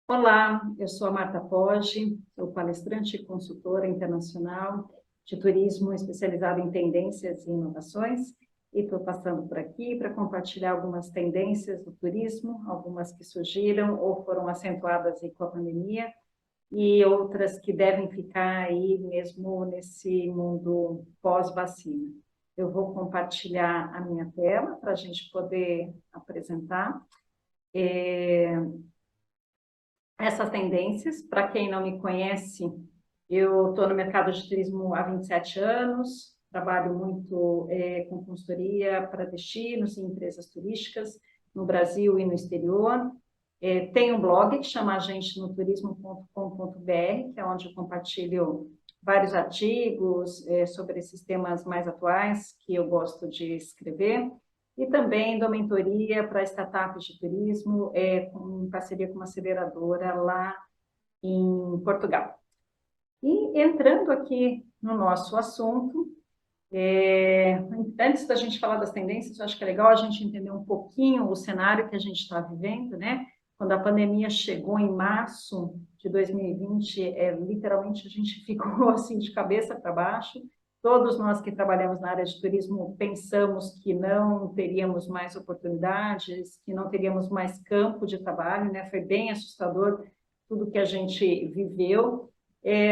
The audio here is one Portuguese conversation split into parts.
Olá, eu sou a Marta Poggi, sou palestrante e consultora internacional de turismo especializada em tendências e inovações, e estou passando por aqui para compartilhar algumas tendências do turismo, algumas que surgiram ou foram acentuadas aí com a pandemia, e outras que devem ficar aí mesmo nesse mundo pós-vacina. Eu vou compartilhar a minha tela para a gente poder apresentar essas tendências. Para quem não me conhece, eu estou no mercado de turismo há 27 anos, trabalho muito com consultoria para destinos e empresas turísticas no Brasil e no exterior. Tenho um blog que chama agentenoturismo.com.br, que é onde eu compartilho vários artigos sobre esses temas mais atuais que eu gosto de escrever. E também dou mentoria para startups de turismo, em parceria com uma aceleradora lá em Portugal. E entrando aqui no nosso assunto, antes da gente falar das tendências, eu acho que é legal a gente entender um pouquinho o cenário que a gente está vivendo, né? Quando a pandemia chegou em março de 2020, literalmente a gente ficou assim de cabeça para baixo. Todos nós que trabalhamos na área de turismo pensamos que não teríamos mais oportunidades, que não teríamos mais campo de trabalho, né? Foi bem assustador tudo que a gente viveu.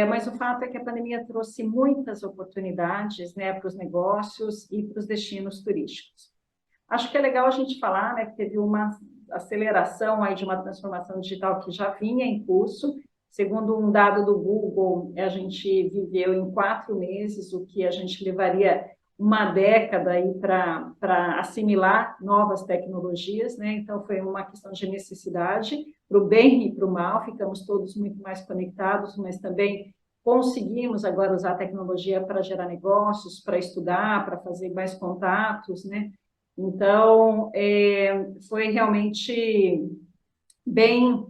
Mas o fato é que a pandemia trouxe muitas oportunidades, né, para os negócios e para os destinos turísticos. Acho que é legal a gente falar, né, que teve uma aceleração aí de uma transformação digital que já vinha em curso. Segundo um dado do Google, a gente viveu em 4 meses o que a gente levaria uma década aí para assimilar novas tecnologias, né? Então foi uma questão de necessidade para o bem e para o mal. Ficamos todos muito mais conectados, mas também conseguimos agora usar a tecnologia para gerar negócios, para estudar, para fazer mais contatos, né? Então, foi realmente bem,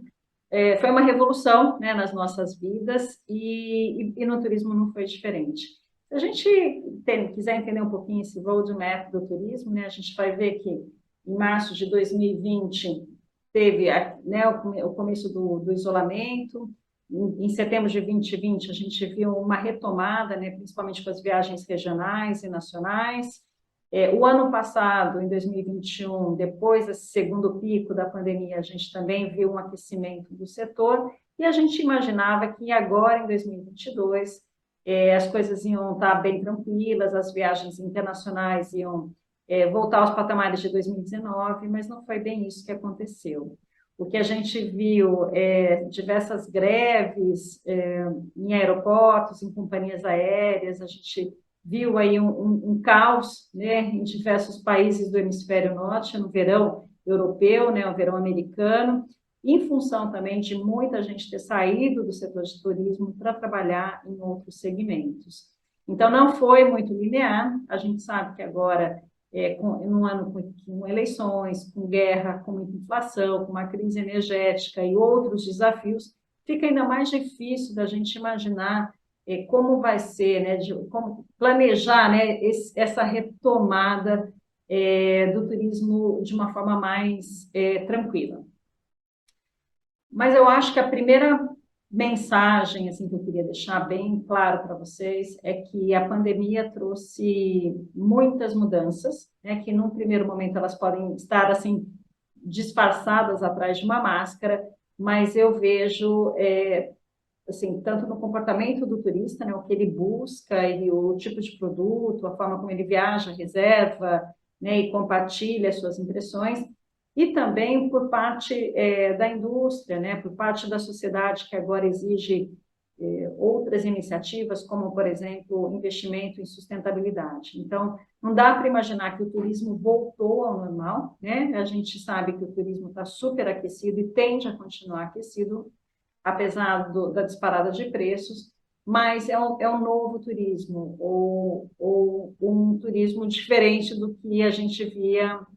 foi uma revolução, né, nas nossas vidas e no turismo não foi diferente. Se a gente quiser entender um pouquinho esse roadmap do turismo, né, a gente vai ver que em março de 2020 teve, né, o começo do isolamento. Em setembro de 2020 a gente viu uma retomada, né, principalmente com as viagens regionais e nacionais. O ano passado, em 2021, depois desse segundo pico da pandemia, a gente também viu um aquecimento do setor e a gente imaginava que agora, em 2022, as coisas iam estar bem tranquilas, as viagens internacionais iam voltar aos patamares de 2019, mas não foi bem isso que aconteceu. O que a gente viu diversas greves em aeroportos, em companhias aéreas, a gente viu aí um caos, né, em diversos países do hemisfério norte, no verão europeu, né, o verão americano, em função também de muita gente ter saído do setor de turismo para trabalhar em outros segmentos. Então, não foi muito linear. A gente sabe que agora, num ano com eleições, com guerra, com muita inflação, com uma crise energética e outros desafios, fica ainda mais difícil da gente imaginar como vai ser, né, como planejar, né, essa retomada do turismo de uma forma mais tranquila. Mas eu acho que a primeira mensagem assim, que eu queria deixar bem claro para vocês é que a pandemia trouxe muitas mudanças, né, que num primeiro momento elas podem estar assim disfarçadas atrás de uma máscara, mas eu vejo assim, tanto no comportamento do turista, né, o que ele busca e o tipo de produto, a forma como ele viaja, reserva, né, e compartilha as suas impressões, e também por parte da indústria, né, por parte da sociedade que agora exige outras iniciativas, como, por exemplo, investimento em sustentabilidade. Então, não dá para imaginar que o turismo voltou ao normal, né? A gente sabe que o turismo está super aquecido e tende a continuar aquecido, apesar da disparada de preços, mas é um novo turismo, ou um turismo diferente do que a gente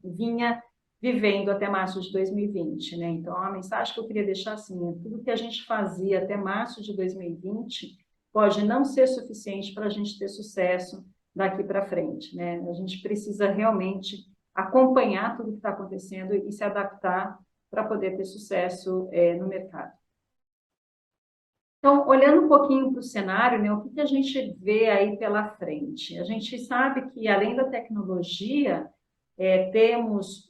vinha vivendo até março de 2020, né? Então, a mensagem que eu queria deixar assim, tudo que a gente fazia até março de 2020 pode não ser suficiente para a gente ter sucesso daqui para frente, né? A gente precisa realmente acompanhar tudo que está acontecendo e se adaptar para poder ter sucesso no mercado. Então, olhando um pouquinho para o cenário, né, o que a gente vê aí pela frente? A gente sabe que, além da tecnologia, temos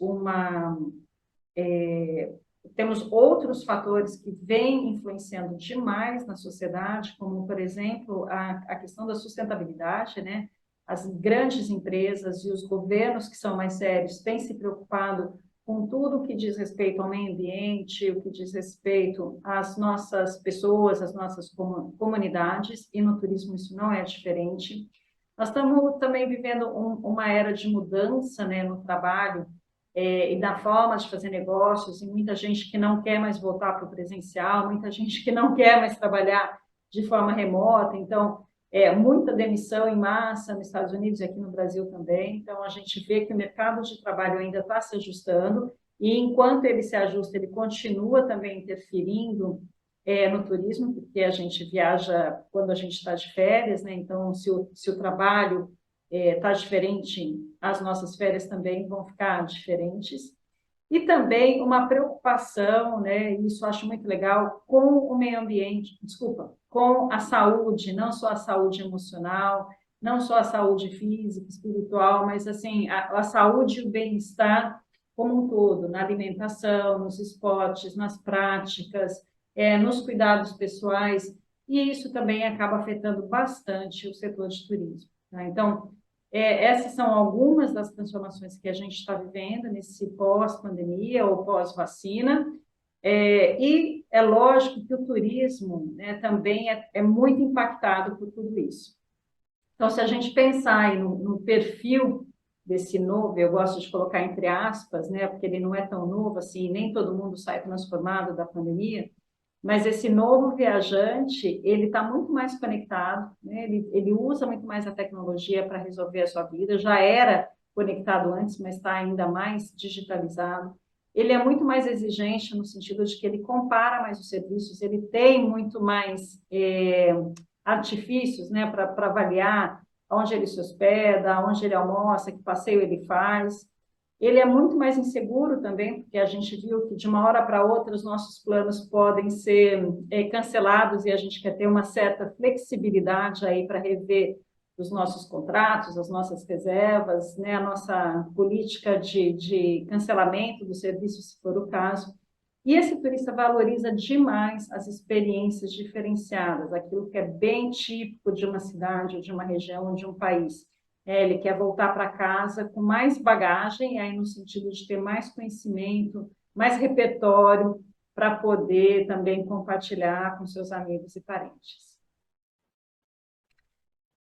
temos outros fatores que vêm influenciando demais na sociedade, como, por exemplo, a questão da sustentabilidade, né? As grandes empresas e os governos que são mais sérios têm se preocupado com tudo o que diz respeito ao meio ambiente, o que diz respeito às nossas pessoas, às nossas comunidades, e no turismo isso não é diferente. Nós estamos também vivendo uma era de mudança, né, no trabalho, e da forma de fazer negócios, e muita gente que não quer mais voltar para o presencial, muita gente que não quer mais trabalhar de forma remota, então, muita demissão em massa nos Estados Unidos e aqui no Brasil também, então a gente vê que o mercado de trabalho ainda está se ajustando, e enquanto ele se ajusta, ele continua também interferindo no turismo, porque a gente viaja quando a gente está de férias, né? Então, se o trabalho está diferente, as nossas férias também vão ficar diferentes. E também uma preocupação, né, e isso eu acho muito legal, com o meio ambiente, desculpa, com a saúde, não só a saúde emocional, não só a saúde física, espiritual, mas assim, a saúde e o bem-estar como um todo, na alimentação, nos esportes, nas práticas, nos cuidados pessoais, e isso também acaba afetando bastante o setor de turismo. Tá? Então, essas são algumas das transformações que a gente está vivendo nesse pós-pandemia ou pós-vacina. E é lógico que o turismo, né, também é muito impactado por tudo isso. Então, se a gente pensar aí no perfil desse novo, eu gosto de colocar entre aspas, né, porque ele não é tão novo assim, nem todo mundo sai transformado da pandemia, mas esse novo viajante, ele está muito mais conectado, né? Ele usa muito mais a tecnologia para resolver a sua vida, já era conectado antes, mas está ainda mais digitalizado. Ele é muito mais exigente no sentido de que ele compara mais os serviços, ele tem muito mais artifícios, né, para avaliar onde ele se hospeda, onde ele almoça, que passeio ele faz. Ele é muito mais inseguro também, porque a gente viu que de uma hora para outra os nossos planos podem ser cancelados e a gente quer ter uma certa flexibilidade aí para rever os nossos contratos, as nossas reservas, né, a nossa política de cancelamento do serviço, se for o caso. E esse turista valoriza demais as experiências diferenciadas, aquilo que é bem típico de uma cidade, ou de uma região, ou de um país. Ele quer voltar para casa com mais bagagem, aí no sentido de ter mais conhecimento, mais repertório, para poder também compartilhar com seus amigos e parentes.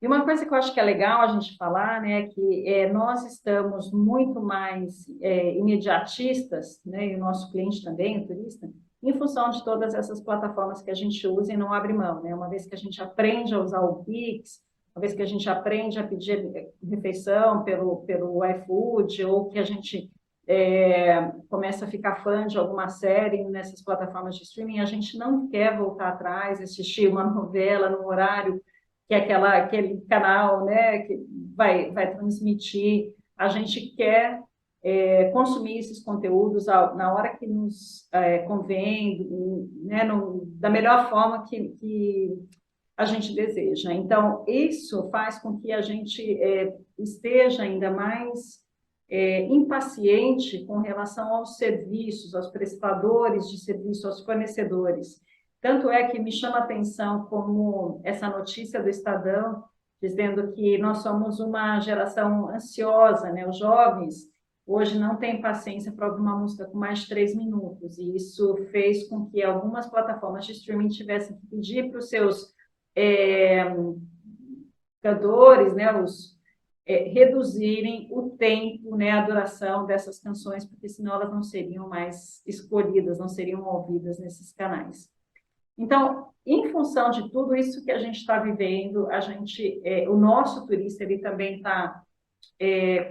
E uma coisa que eu acho que é legal a gente falar, né, é que nós estamos muito mais imediatistas, né, e o nosso cliente também, o turista, em função de todas essas plataformas que a gente usa e não abre mão, né? Uma vez que a gente aprende a usar o Pix, uma vez que a gente aprende a pedir refeição pelo iFood, ou que a gente começa a ficar fã de alguma série nessas plataformas de streaming, a gente não quer voltar atrás, assistir uma novela no horário que é aquele canal, né, que vai transmitir. A gente quer consumir esses conteúdos na hora que nos convém, né, da melhor forma que a gente deseja. Então, isso faz com que a gente esteja ainda mais impaciente com relação aos serviços, aos prestadores de serviço, aos fornecedores. Tanto é que me chama a atenção como essa notícia do Estadão, dizendo que nós somos uma geração ansiosa, né? Os jovens hoje não têm paciência para ouvir uma música com mais de 3 minutos, e isso fez com que algumas plataformas de streaming tivessem que pedir para os seus cantores, né, reduzirem o tempo, né, a duração dessas canções, porque senão elas não seriam mais escolhidas, não seriam ouvidas nesses canais. Então, em função de tudo isso que a gente está vivendo, o nosso turista ele também está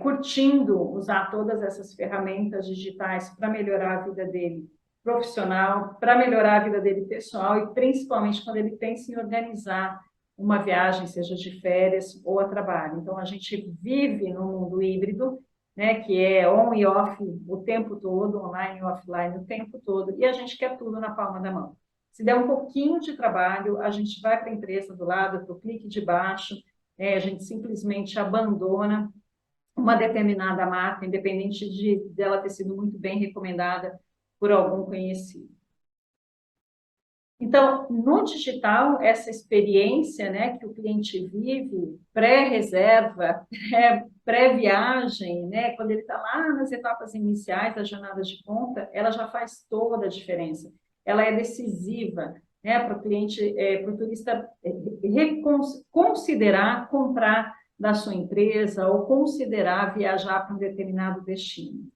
curtindo usar todas essas ferramentas digitais para melhorar a vida dele profissional, para melhorar a vida dele pessoal e principalmente quando ele pensa em organizar uma viagem, seja de férias ou a trabalho. Então, a gente vive num mundo híbrido, né, que é on e off o tempo todo, online e offline o tempo todo, e a gente quer tudo na palma da mão. Se der um pouquinho de trabalho, a gente vai para a empresa do lado, para o clique de baixo, a gente simplesmente abandona uma determinada marca, independente dela ter sido muito bem recomendada por algum conhecido. Então, no digital, essa experiência, né, que o cliente vive, pré-reserva, pré-viagem, né, quando ele está lá nas etapas iniciais da jornada de compra, ela já faz toda a diferença. Ela é decisiva, né, para o cliente, para o turista considerar comprar da sua empresa ou considerar viajar para um determinado destino.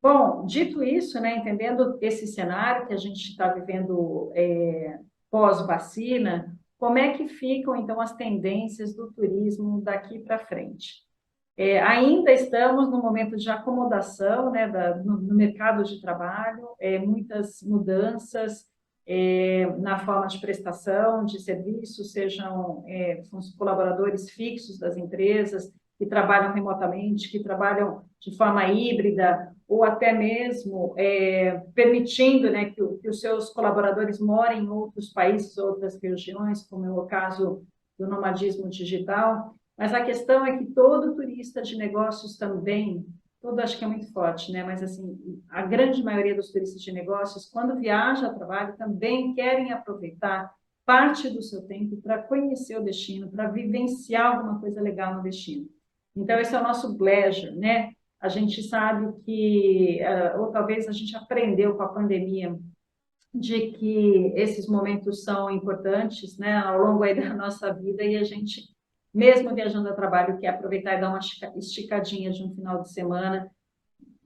Bom, dito isso, né, entendendo esse cenário que a gente está vivendo pós-vacina, como é que ficam, então, as tendências do turismo daqui para frente? Ainda estamos no momento de acomodação, né, no mercado de trabalho, muitas mudanças na forma de prestação de serviços, sejam os colaboradores fixos das empresas, que trabalham remotamente, que trabalham de forma híbrida, ou até mesmo permitindo, né, que os seus colaboradores morem em outros países, outras regiões, como é o caso do nomadismo digital. Mas a questão é que todo turista de negócios também, todo acho que é muito forte, né? Mas assim, a grande maioria dos turistas de negócios, quando viaja a trabalho, também querem aproveitar parte do seu tempo para conhecer o destino, para vivenciar alguma coisa legal no destino. Então, esse é o nosso pleasure, né? A gente sabe que, ou talvez a gente aprendeu com a pandemia, de que esses momentos são importantes, né, ao longo aí da nossa vida, e a gente, mesmo viajando a trabalho, quer aproveitar e dar uma esticadinha de um final de semana,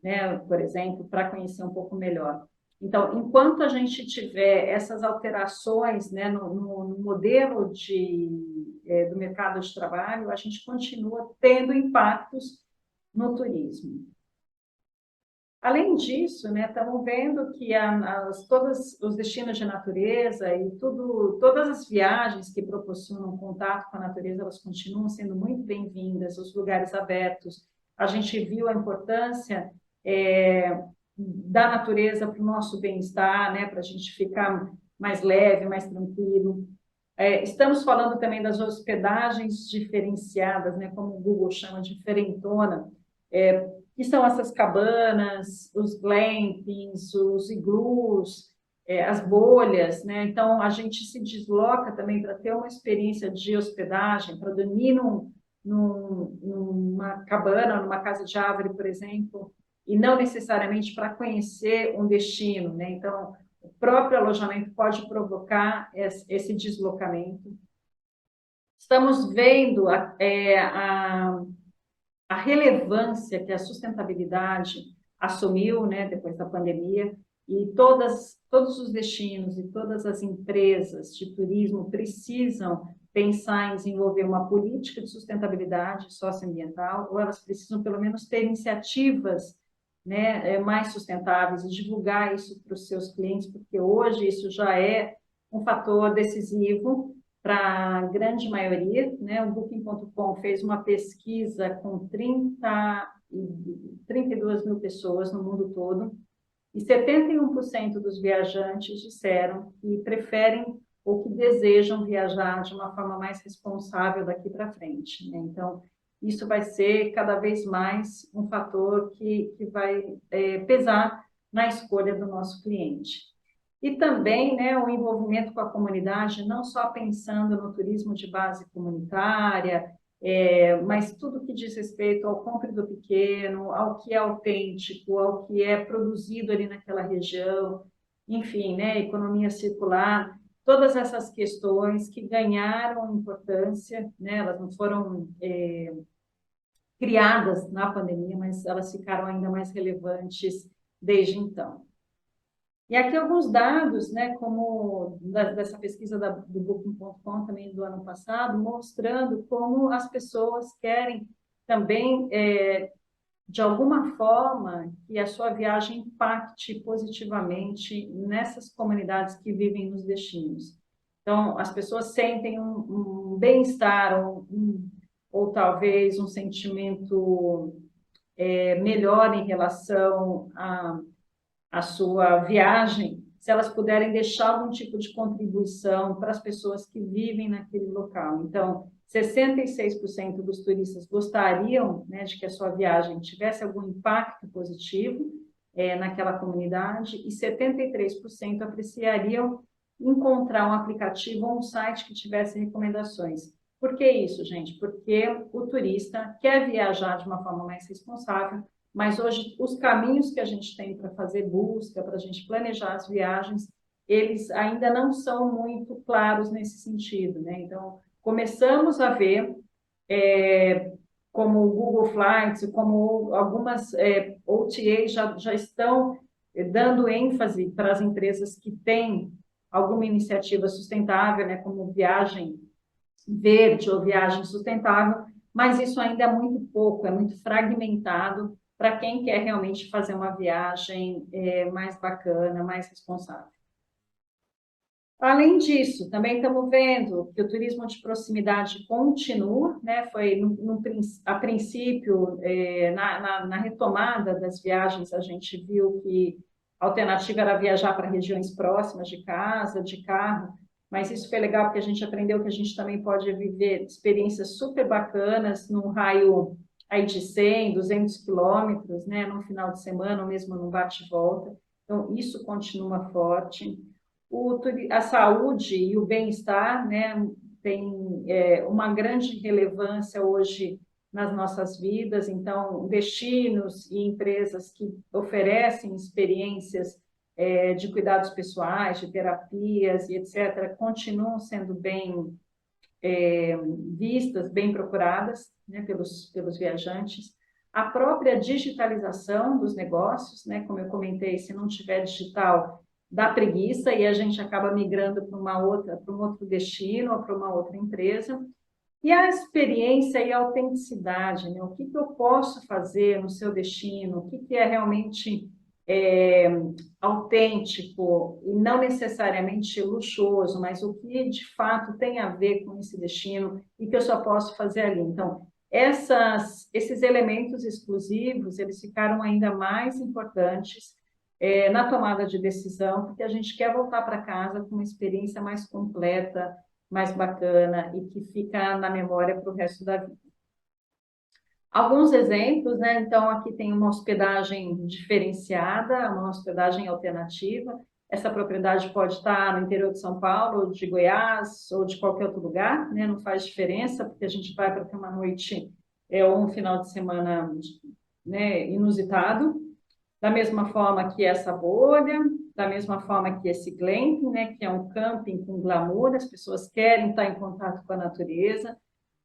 né, por exemplo, para conhecer um pouco melhor. Então, enquanto a gente tiver essas alterações, né, no modelo do mercado de trabalho, a gente continua tendo impactos no turismo. Além disso, né, estamos vendo que todos os destinos de natureza e todas as viagens que proporcionam contato com a natureza, elas continuam sendo muito bem-vindas, os lugares abertos. A gente viu a importância da natureza para o nosso bem-estar, né, para a gente ficar mais leve, mais tranquilo. Estamos falando também das hospedagens diferenciadas, né, como o Google chama de diferentona, que são essas cabanas, os glampings, os iglus, as bolhas, né? Então, a gente se desloca também para ter uma experiência de hospedagem, para dormir numa cabana, numa casa de árvore, por exemplo, e não necessariamente para conhecer um destino, né? Então, o próprio alojamento pode provocar esse deslocamento. Estamos vendo a relevância que a sustentabilidade assumiu, né, depois da pandemia, e todos os destinos e todas as empresas de turismo precisam pensar em desenvolver uma política de sustentabilidade socioambiental, ou elas precisam, pelo menos, ter iniciativas, né, mais sustentáveis e divulgar isso para os seus clientes, porque hoje isso já é um fator decisivo para a grande maioria, né? O Booking.com fez uma pesquisa com 32 mil pessoas no mundo todo, e 71% dos viajantes disseram que preferem ou que desejam viajar de uma forma mais responsável daqui para frente, né? Então, isso vai ser cada vez mais um fator que vai pesar na escolha do nosso cliente. E também, né, o envolvimento com a comunidade, não só pensando no turismo de base comunitária, mas tudo que diz respeito ao compre do pequeno, ao que é autêntico, ao que é produzido ali naquela região, enfim, né, economia circular, todas essas questões que ganharam importância, né, elas não foram criadas na pandemia, mas elas ficaram ainda mais relevantes desde então. E aqui alguns dados, né, como dessa pesquisa do Booking.com também do ano passado, mostrando como as pessoas querem também, de alguma forma, que a sua viagem impacte positivamente nessas comunidades que vivem nos destinos. Então, as pessoas sentem um bem-estar, ou talvez um sentimento melhor em relação a sua viagem, se elas puderem deixar algum tipo de contribuição para as pessoas que vivem naquele local. Então, 66% dos turistas gostariam, né, de que a sua viagem tivesse algum impacto positivo naquela comunidade, e 73% apreciariam encontrar um aplicativo ou um site que tivesse recomendações. Por que isso, gente? Porque o turista quer viajar de uma forma mais responsável, mas hoje os caminhos que a gente tem para fazer busca, para a gente planejar as viagens, eles ainda não são muito claros nesse sentido, né? Então, começamos a ver, como o Google Flights, como algumas OTAs já estão dando ênfase para as empresas que têm alguma iniciativa sustentável, né, como viagem verde ou viagem sustentável, mas isso ainda é muito pouco, é muito fragmentado para quem quer realmente fazer uma viagem mais bacana, mais responsável. Além disso, também estamos vendo que o turismo de proximidade continua, né? Foi a princípio, na retomada das viagens, a gente viu que a alternativa era viajar para regiões próximas de casa, de carro, mas isso foi legal porque a gente aprendeu que a gente também pode viver experiências super bacanas num raio aí de 100, 200 quilômetros, né? No final de semana, ou mesmo no bate-volta. Então, isso continua forte. A saúde e o bem-estar, né, tem uma grande relevância hoje nas nossas vidas, então, destinos e empresas que oferecem experiências de cuidados pessoais, de terapias e etc., continuam sendo bem vistas, bem procuradas, né, pelos viajantes. A própria digitalização dos negócios, né, como eu comentei, se não tiver digital, dá preguiça e a gente acaba migrando para para um outro destino ou para uma outra empresa. E a experiência e a autenticidade, né? O que eu posso fazer no seu destino, o que é realmente é, autêntico e não necessariamente luxuoso, mas o que de fato tem a ver com esse destino e que eu só posso fazer ali. Então, esses elementos exclusivos, eles ficaram ainda mais importantes na tomada de decisão, porque a gente quer voltar para casa com uma experiência mais completa, mais bacana e que fica na memória para o resto da vida. Alguns exemplos, né? Então, aqui tem uma hospedagem diferenciada, uma hospedagem alternativa. Essa propriedade pode estar no interior de São Paulo, ou de Goiás, ou de qualquer outro lugar, né? Não faz diferença, porque a gente vai para ter uma noite ou um final de semana, né, inusitado. Da mesma forma que essa bolha, da mesma forma que esse glamping, né, que é um camping com glamour, as pessoas querem estar em contato com a natureza,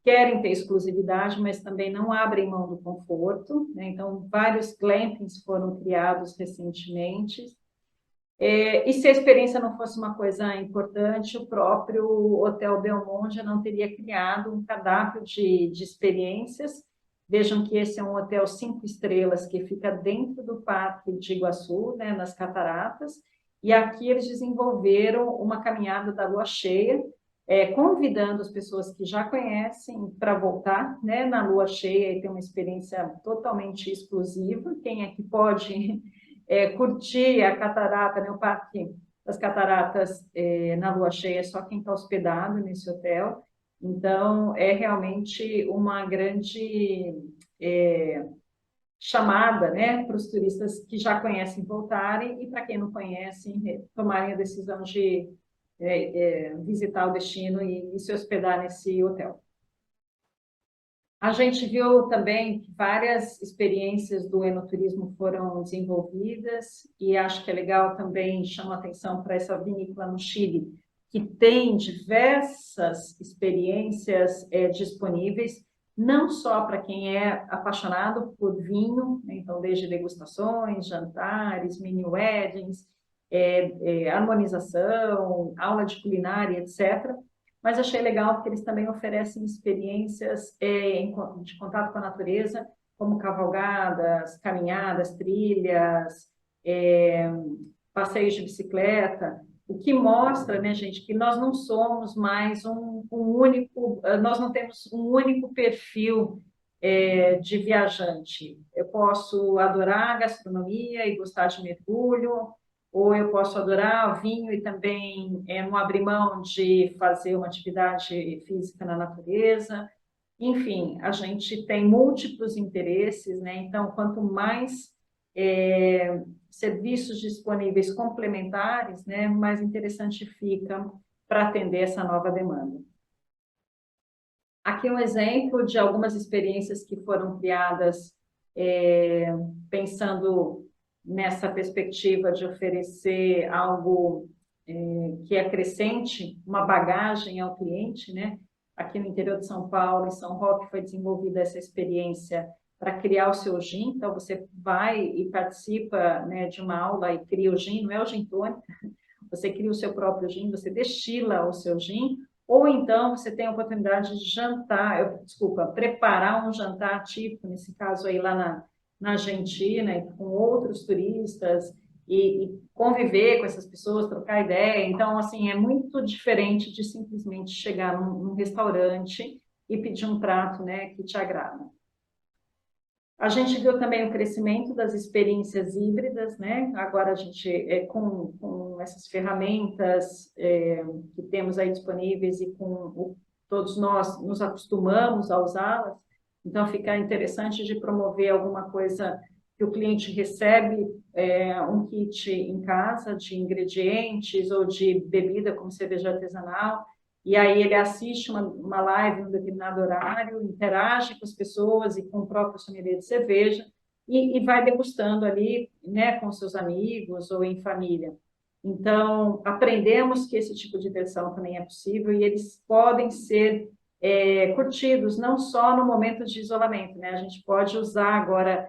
querem ter exclusividade, mas também não abrem mão do conforto, né? Então, vários glampings foram criados recentemente. E se a experiência não fosse uma coisa importante, o próprio Hotel Belmond já não teria criado um cardápio de experiências. Vejam que esse é um hotel 5 estrelas que fica dentro do Parque de Iguaçu, né, nas Cataratas, e aqui eles desenvolveram uma caminhada da lua cheia, convidando as pessoas que já conhecem para voltar, né, na lua cheia e ter uma experiência totalmente exclusiva. Quem é que pode curtir a catarata, né, o Parque das Cataratas na lua cheia, só quem está hospedado nesse hotel. Então, é realmente uma grande chamada, né, para os turistas que já conhecem voltarem e para quem não conhece, tomarem a decisão de visitar o destino e se hospedar nesse hotel. A gente viu também que várias experiências do enoturismo foram desenvolvidas e acho que é legal também, chama atenção para essa vinícola no Chile, que tem diversas experiências disponíveis, não só para quem é apaixonado por vinho, né? Então desde degustações, jantares, mini weddings, harmonização, aula de culinária, etc., mas achei legal porque eles também oferecem experiências de contato com a natureza, como cavalgadas, caminhadas, trilhas, passeios de bicicleta, o que mostra, né, gente, que nós não somos mais nós não temos um único perfil de viajante. Eu posso adorar gastronomia e gostar de mergulho, ou eu posso adorar vinho e também não abrir mão de fazer uma atividade física na natureza. Enfim, a gente tem múltiplos interesses, né? Então, quanto mais serviços disponíveis complementares, né, mais interessante fica para atender essa nova demanda. Aqui um exemplo de algumas experiências que foram criadas pensando nessa perspectiva de oferecer algo que acrescente uma bagagem ao cliente, né? Aqui no interior de São Paulo, em São Roque, foi desenvolvida essa experiência para criar o seu gin. Então, você vai e participa, né, de uma aula e cria o gin, não é o gin tônica, você cria o seu próprio gin, você destila o seu gin, ou então você tem a oportunidade de jantar, desculpa, preparar um jantar típico, nesse caso aí lá na Argentina, com outros turistas, e conviver com essas pessoas, trocar ideia. Então, assim, é muito diferente de simplesmente chegar num restaurante e pedir um prato, né, que te agrada. A gente viu também o crescimento das experiências híbridas, né? Agora a gente, com essas ferramentas que temos aí disponíveis e todos nós nos acostumamos a usá-las, então fica interessante de promover alguma coisa que o cliente recebe um kit em casa de ingredientes ou de bebida como cerveja artesanal, e aí ele assiste uma live em um determinado horário, interage com as pessoas e com o próprio sommelier de cerveja, e vai degustando ali, né, com seus amigos ou em família. Então, aprendemos que esse tipo de diversão também é possível e eles podem ser curtidos não só no momento de isolamento, né? A gente pode usar agora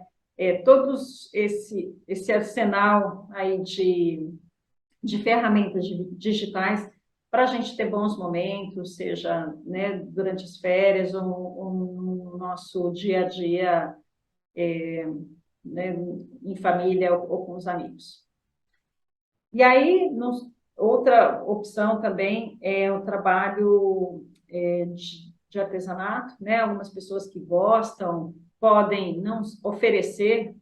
todos esse arsenal aí de ferramentas digitais para a gente ter bons momentos, seja, né, durante as férias ou no nosso dia a dia, né, em família ou com os amigos. E aí, outra opção também é o trabalho de artesanato, né? Algumas pessoas que gostam podem não oferecer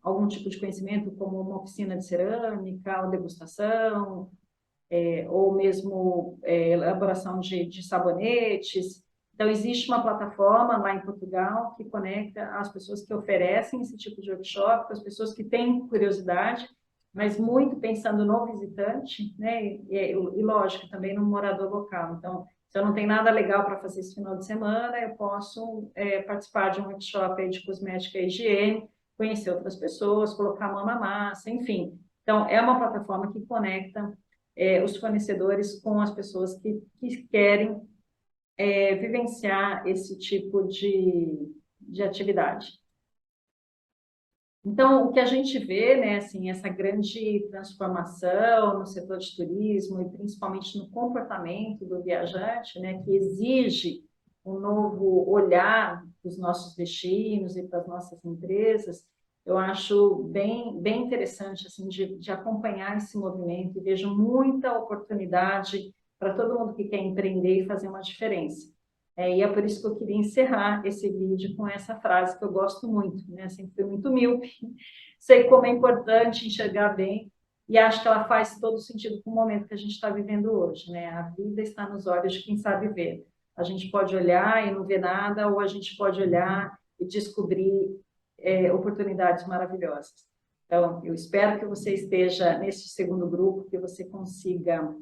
algum tipo de conhecimento, como uma oficina de cerâmica, ou degustação, ou mesmo elaboração de sabonetes. Então, existe uma plataforma lá em Portugal que conecta as pessoas que oferecem esse tipo de workshop, com as pessoas que têm curiosidade, mas muito pensando no visitante, né? E lógico, também no morador local. Então, se eu não tenho nada legal para fazer esse final de semana, eu posso participar de um workshop de cosmética e higiene, conhecer outras pessoas, colocar a mão na massa, enfim. Então, é uma plataforma que conecta os fornecedores com as pessoas que querem vivenciar esse tipo de atividade. Então, o que a gente vê, né, assim, essa grande transformação no setor de turismo e principalmente no comportamento do viajante, né, que exige um novo olhar dos nossos destinos e para as nossas empresas, eu acho bem interessante, assim, de acompanhar esse movimento e vejo muita oportunidade para todo mundo que quer empreender e fazer uma diferença. E é por isso que eu queria encerrar esse vídeo com essa frase que eu gosto muito, né? Sempre fui muito míope, sei como é importante enxergar bem e acho que ela faz todo sentido com o momento que a gente está vivendo hoje, né? A vida está nos olhos de quem sabe ver. A gente pode olhar e não ver nada, ou a gente pode olhar e descobrir oportunidades maravilhosas. Então, eu espero que você esteja nesse segundo grupo, que você consiga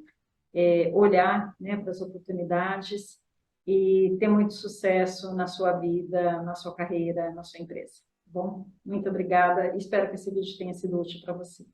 olhar, né, para as oportunidades e ter muito sucesso na sua vida, na sua carreira, na sua empresa. Bom, muito obrigada. Espero que esse vídeo tenha sido útil para você.